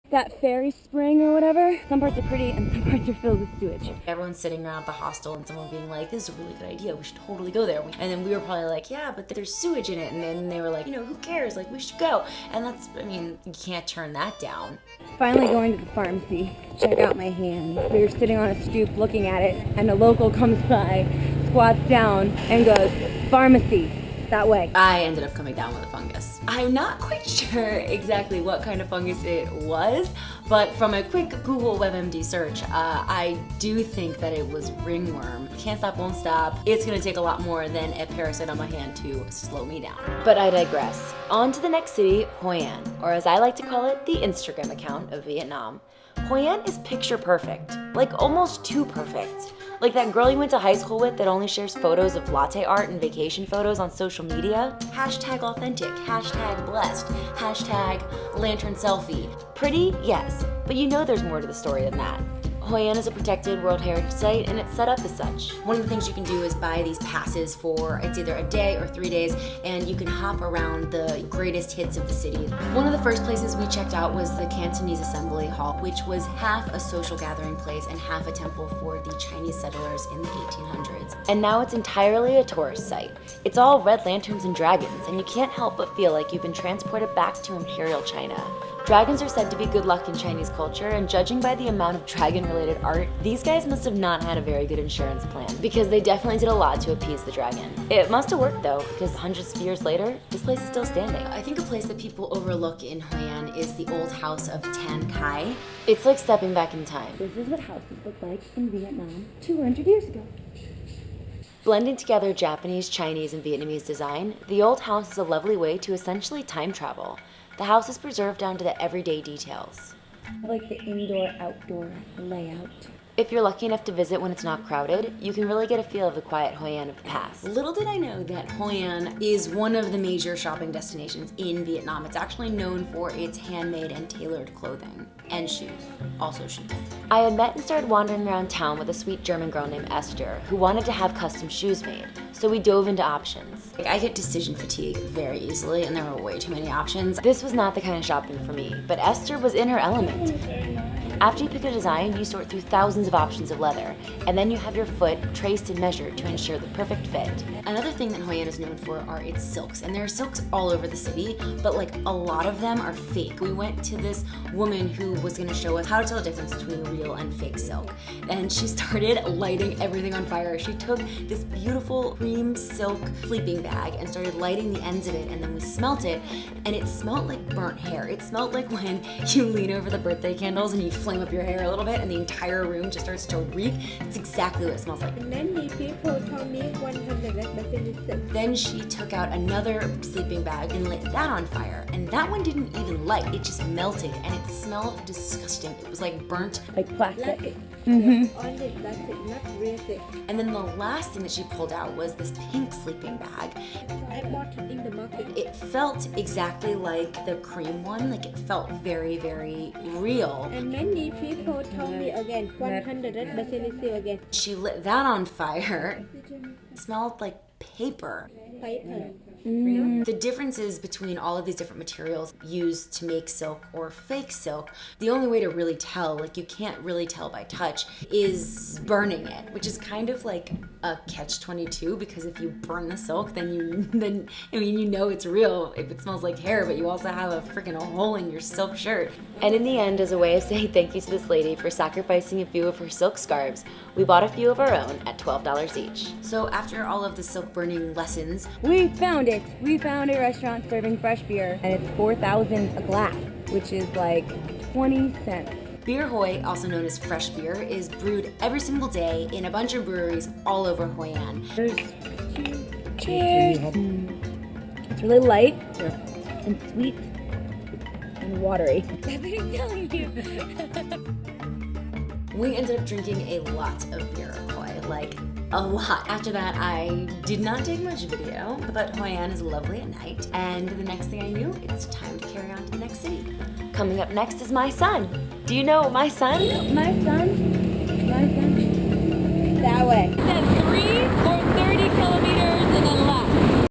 that fairy spring or whatever. Some parts are pretty and some parts are filled with sewage. Everyone's sitting around at the hostel and someone being like, this is a really good idea, we should totally go there. And then we were probably like, yeah, but there's sewage in it. And then they were like, you know, who cares? Like, we should go. And that's, I mean, you can't turn that down. Finally going to the pharmacy, check out my hand. We were sitting on a stoop looking at it, and a local comes by, squats down, and goes, pharmacy, that way. I ended up coming down with a fungus. I'm not quite sure exactly what kind of fungus it was, but from a quick Google WebMD search, I do think that it was ringworm. Can't stop, won't stop. It's gonna take a lot more than a parasite on my hand to slow me down. But I digress. On to the next city, Hoi An, or as I like to call it, the Instagram account of Vietnam. Hoi An is picture perfect, like almost too perfect. Like that girl you went to high school with that only shares photos of latte art and vacation photos on social media. Hashtag authentic, hashtag blessed, hashtag lantern selfie. Pretty? Yes, but you know there's more to the story than that. Hoi An is a protected World Heritage Site and it's set up as such. One of the things you can do is buy these passes for, it's either a day or 3 days, and you can hop around the greatest hits of the city. One of the first places we checked out was the Cantonese Assembly Hall, which was half a social gathering place and half a temple for the Chinese settlers in the 1800s. And now it's entirely a tourist site. It's all red lanterns and dragons, and you can't help but feel like you've been transported back to Imperial China. Dragons are said to be good luck in Chinese culture, and judging by the amount of dragon-related art, these guys must have not had a very good insurance plan, because they definitely did a lot to appease the dragon. It must have worked though, because hundreds of years later, this place is still standing. I think a place that people overlook in Hoi An is the old house of Tan Kai. It's like stepping back in time. This is what houses looked like in Vietnam 200 years ago. Blending together Japanese, Chinese, and Vietnamese design, the old house is a lovely way to essentially time travel. The house is preserved down to the everyday details. I like the indoor-outdoor layout. If you're lucky enough to visit when it's not crowded, you can really get a feel of the quiet Hoi An of the past. Little did I know that Hoi An is one of the major shopping destinations in Vietnam. It's actually known for its handmade and tailored clothing and shoes, also shoes. I had met and started wandering around town with a sweet German girl named Esther who wanted to have custom shoes made. So we dove into options. I get decision fatigue very easily and there were way too many options. This was not the kind of shopping for me, but Esther was in her element. After you pick a design, you sort through thousands of options of leather, and then you have your foot traced and measured to ensure the perfect fit. Another thing that Hoi An is known for are its silks, and there are silks all over the city, but like a lot of them are fake. We went to this woman who was gonna show us how to tell the difference between real and fake silk, and she started lighting everything on fire. She took this beautiful cream silk sleeping bag and started lighting the ends of it, and then we smelt it, and it smelled like burnt hair. It smelled like when you lean over the birthday candles and you flame up your hair a little bit and the entire room just starts to reek. It's exactly what it smells like. And then the people told me 100%. Then she took out another sleeping bag and lit that on fire, and that one didn't even light, it just melted and it smelled disgusting. It was like burnt. Like plastic. Only plastic, not real thick. And then the last thing that she pulled out was this pink sleeping bag. I bought it in the market. It felt exactly like the cream one, like it felt very, very real. And then the people told me again, 100% still again. She lit that on fire. It smelled like paper. Paper. The differences between all of these different materials used to make silk or fake silk, the only way to really tell, like you can't really tell by touch, is burning it, which is kind of like a catch-22, because if you burn the silk, then you know it's real if it smells like hair, but you also have a freaking hole in your silk shirt. And in the end, as a way of saying thank you to this lady for sacrificing a few of her silk scarves, we bought a few of our own at $12 each. So after all of the silk burning lessons, We found it. We found a restaurant serving fresh beer, and it's 4,000 a glass, which is like 20 cents. Beer Hoi, also known as fresh beer, is brewed every single day in a bunch of breweries all over Hoi An. Cheers. It's really light and sweet and watery. We ended up drinking a lot of beer Hoi, like a lot. After that, I did not take much video, but Hoi An is lovely at night. And the next thing I knew, it's time to carry on to the next city. Coming up next is my son. Do you know my son? My son, that way. At 3 or 30 kilometers